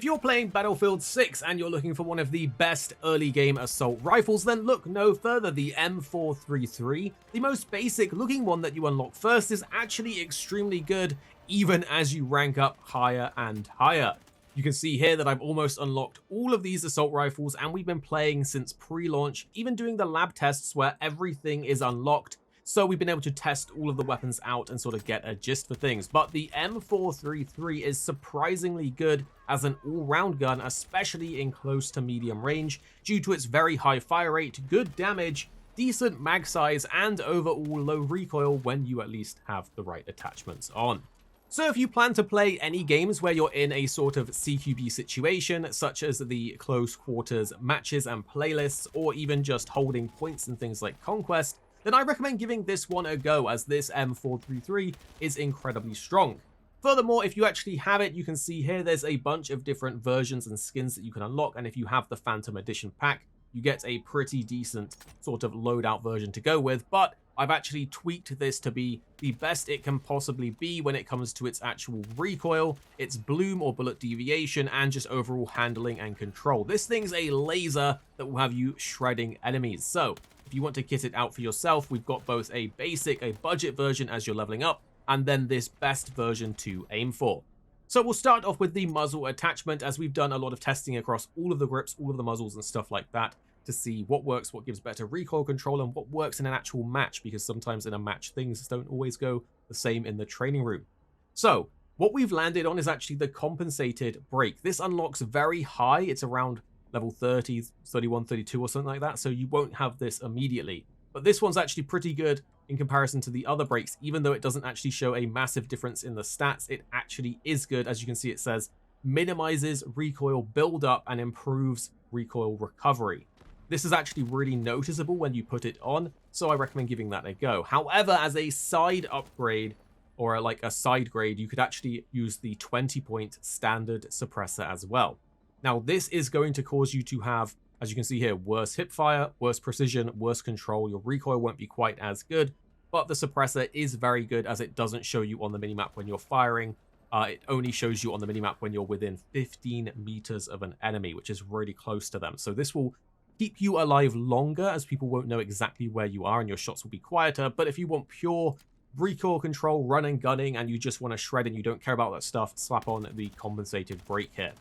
you're playing Battlefield 6 and you're looking for one of the best early game assault rifles, then look no further. The M433, the most basic looking one that you unlock first, is actually extremely good even as you rank up higher and higher. You can see here that I've almost unlocked all of these assault rifles, and we've been playing since pre-launch, even doing the lab tests where everything is unlocked. So we've been able to test all of the weapons out and sort of get a gist for things. But the M433 is surprisingly good as an all-round gun, especially in close to medium range, due to its very high fire rate, good damage, decent mag size, and overall low recoil when you at least have the right attachments on. So if you plan to play any games where you're in a sort of CQB situation, such as the close quarters matches and playlists, or even just holding points and things like Conquest, then I recommend giving this one a go, as this M433 is incredibly strong. Furthermore, if you actually have it, you can see here there's a bunch of different versions and skins that you can unlock, and if you have the Phantom Edition pack, you get a pretty decent sort of loadout version to go with. But I've actually tweaked this to be the best it can possibly be when it comes to its actual recoil, its bloom or bullet deviation, and just overall handling and control. This thing's a laser that will have you shredding enemies. So if you want to kit it out for yourself, we've got both a basic, a budget version as you're leveling up, and then this best version to aim for. So we'll start off with the muzzle attachment, as we've done a lot of testing across all of the grips, all of the muzzles and stuff like that, to see what works, what gives better recoil control, and what works in an actual match, because sometimes in a match things don't always go the same in the training room. So what we've landed on is actually the compensated break. This unlocks very high. It's around level 30, 31, 32 or something like that, so you won't have this immediately. But this one's actually pretty good in comparison to the other breaks. Even though it doesn't actually show a massive difference in the stats, it actually is good. As you can see, it says minimizes recoil buildup and improves recoil recovery. This is actually really noticeable when you put it on, so I recommend giving that a go. However, as a side upgrade, or like a side grade, you could actually use the 20-point standard suppressor as well. Now, this is going to cause you to have, as you can see here, worse hipfire, worse precision, worse control. Your recoil won't be quite as good, but the suppressor is very good, as it doesn't show you on the minimap when you're firing. It only shows you on the minimap when you're within 15 meters of an enemy, which is really close to them. So this will keep you alive longer, as people won't know exactly where you are and your shots will be quieter. But if you want pure recoil control, run and gunning, and you just want to shred and you don't care about that stuff, slap on the compensated break here.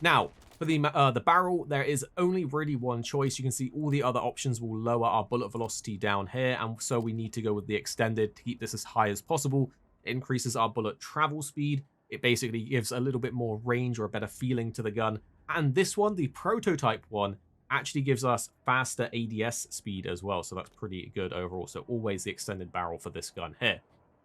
Now, for the barrel, there is only really one choice. You can see all the other options will lower our bullet velocity down here, and so we need to go with the extended to keep this as high as possible. It increases our bullet travel speed. It basically gives a little bit more range or a better feeling to the gun. And this one, the prototype one, actually gives us faster ADS speed as well, so that's pretty good overall. So always the extended barrel for this gun here.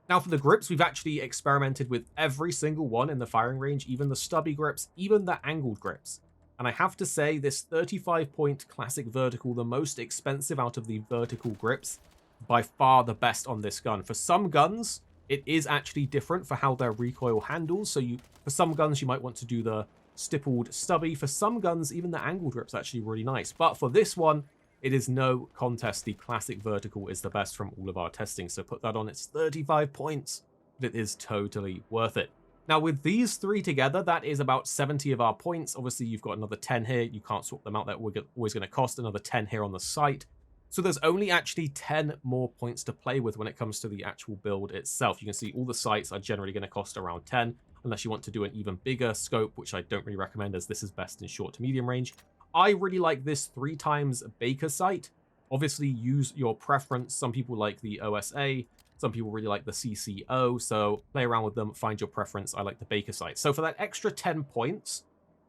Now for the grips, we've actually experimented with every single one in the firing range, even the stubby grips, even the angled grips. And I have to say, this 35-point classic vertical, the most expensive out of the vertical grips, by far the best on this gun. For some guns, it is actually different for how their recoil handles. So for some guns, you might want to do the stippled stubby. For some guns, even the angled grip's actually really nice. But for this one, it is no contest. The classic vertical is the best from all of our testing. So put that on. It's 35 points, but it is totally worth it. Now with these three together, that is about 70 of our points. Obviously, you've got another 10 here. You can't swap them out. That we're always going to cost another 10 here on the site. So there's only actually 10 more points to play with when it comes to the actual build itself. You can see all the sites are generally going to cost around 10, unless you want to do an even bigger scope, which I don't really recommend, as this is best in short to medium range. I really like this 3x Baker sight. Obviously, use your preference. Some people like the OSA. Some people really like the CCO. So play around with them, find your preference. I like the Baker sight. So for that extra 10 points,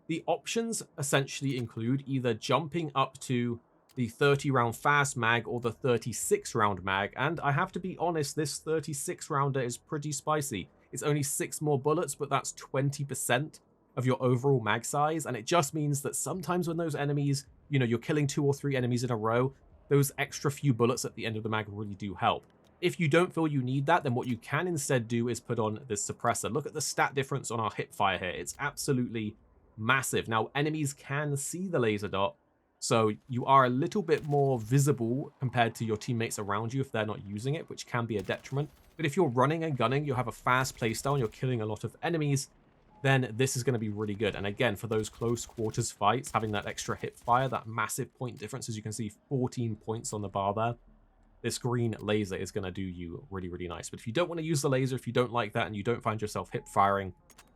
the options essentially include either jumping up to the 30-round fast mag or the 36-round mag. And I have to be honest, this 36-rounder is pretty spicy. It's only 6 more bullets, but that's 20% of your overall mag size. And it just means that sometimes when those enemies, you're killing 2 or 3 enemies in a row, those extra few bullets at the end of the mag really do help. If you don't feel you need that, then what you can instead do is put on this suppressor. Look at the stat difference on our hip fire here. It's absolutely massive. Now, enemies can see the laser dot, so you are a little bit more visible compared to your teammates around you if they're not using it, which can be a detriment. But if you're running and gunning, you have a fast playstyle and you're killing a lot of enemies, then this is going to be really good. And again, for those close quarters fights, having that extra hip fire, that massive point difference, as you can see, 14 points on the bar there, this green laser is going to do you really, really nice. But if you don't want to use the laser, if you don't like that and you don't find yourself hip firing,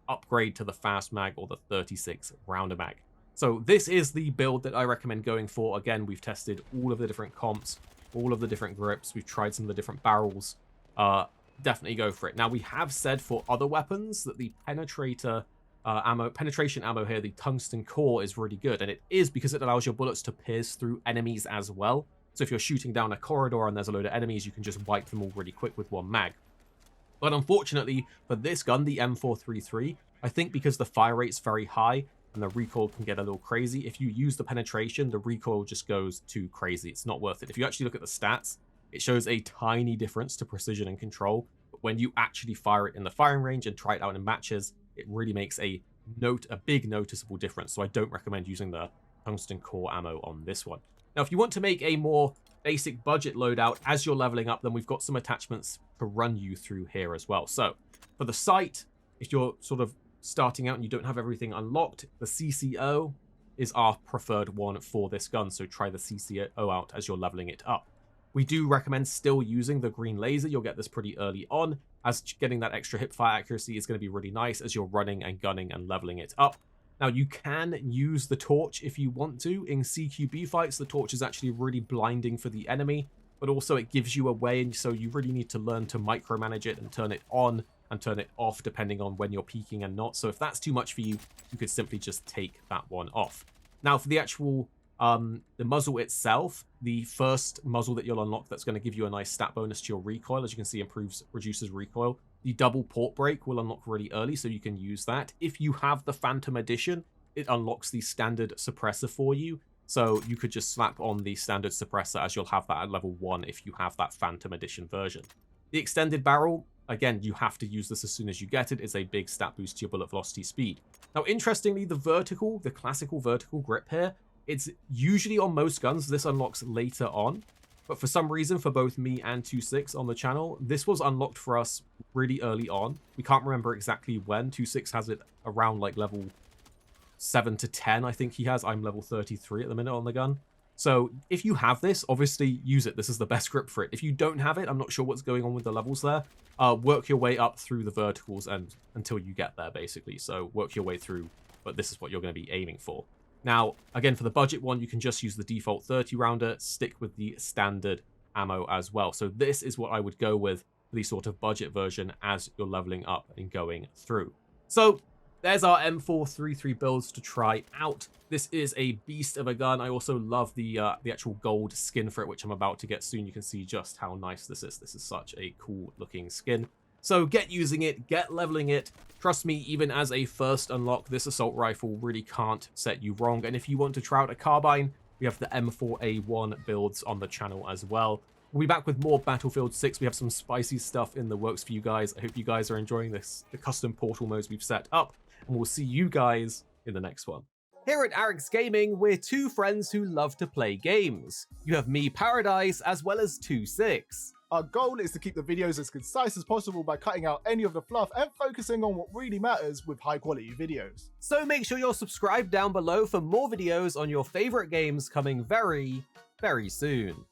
upgrade to the fast mag or the 36 rounder mag. So this is the build that I recommend going for. Again, we've tested all of the different comps, all of the different grips. We've tried some of the different barrels. Definitely go for it. Now, we have said for other weapons that the penetration ammo here, the tungsten core, is really good. And it is because it allows your bullets to pierce through enemies as well. So if you're shooting down a corridor and there's a load of enemies, you can just wipe them all really quick with one mag. But unfortunately, for this gun, the M433, I think because the fire rate's very high and the recoil can get a little crazy, if you use the penetration, the recoil just goes too crazy. It's not worth it. If you actually look at the stats, it shows a tiny difference to precision and control. But when you actually fire it in the firing range and try it out in matches, it really makes a big noticeable difference. So I don't recommend using the tungsten core ammo on this one. Now, if you want to make a more basic budget loadout as you're leveling up, then we've got some attachments to run you through here as well. So for the sight, if you're sort of starting out and you don't have everything unlocked, the CCO is our preferred one for this gun. So try the CCO out as you're leveling it up. We do recommend still using the green laser. You'll get this pretty early on, as getting that extra hip fire accuracy is going to be really nice as you're running and gunning and leveling it up. Now, you can use the torch if you want to. In CQB fights, the torch is actually really blinding for the enemy, but also it gives you away, and so you really need to learn to micromanage it and turn it on and turn it off depending on when you're peeking and not. So if that's too much for you, you could simply just take that one off. Now, for the actual the muzzle itself, the first muzzle that you'll unlock that's going to give you a nice stat bonus to your recoil, as you can see, reduces recoil. The double port break will unlock really early, so you can use that. If you have the Phantom Edition, it unlocks the standard suppressor for you, so you could just slap on the standard suppressor, as you'll have that at level 1 if you have that Phantom Edition version. The extended barrel, again, you have to use this as soon as you get it. It's a big stat boost to your bullet velocity speed. Now, interestingly, the classical vertical grip here, it's usually on most guns, this unlocks later on. But for some reason, for both me and 26 on the channel, this was unlocked for us really early on. We can't remember exactly when. 26 has it around like level 7 to 10, I think he has. I'm level 33 at the minute on the gun. So if you have this, obviously use it. This is the best grip for it. If you don't have it, I'm not sure what's going on with the levels there. Work your way up through the verticals and until you get there, basically. So work your way through, but this is what you're going to be aiming for. Now, again, for the budget one, you can just use the default 30 rounder, stick with the standard ammo as well. So this is what I would go with for the sort of budget version as you're leveling up and going through. So there's our M433 builds to try out. This is a beast of a gun. I also love the actual gold skin for it, which I'm about to get soon. You can see just how nice this is. This is such a cool looking skin. So get using it, get leveling it. Trust me, even as a first unlock, this assault rifle really can't set you wrong. And if you want to try out a carbine, we have the M4A1 builds on the channel as well. We'll be back with more Battlefield 6. We have some spicy stuff in the works for you guys. I hope you guys are enjoying this, the custom portal modes we've set up. And we'll see you guys in the next one. Here at Arix Gaming, we're two friends who love to play games. You have me, Paradise, as well as 26. Our goal is to keep the videos as concise as possible by cutting out any of the fluff and focusing on what really matters with high quality videos. So make sure you're subscribed down below for more videos on your favorite games coming very, very soon.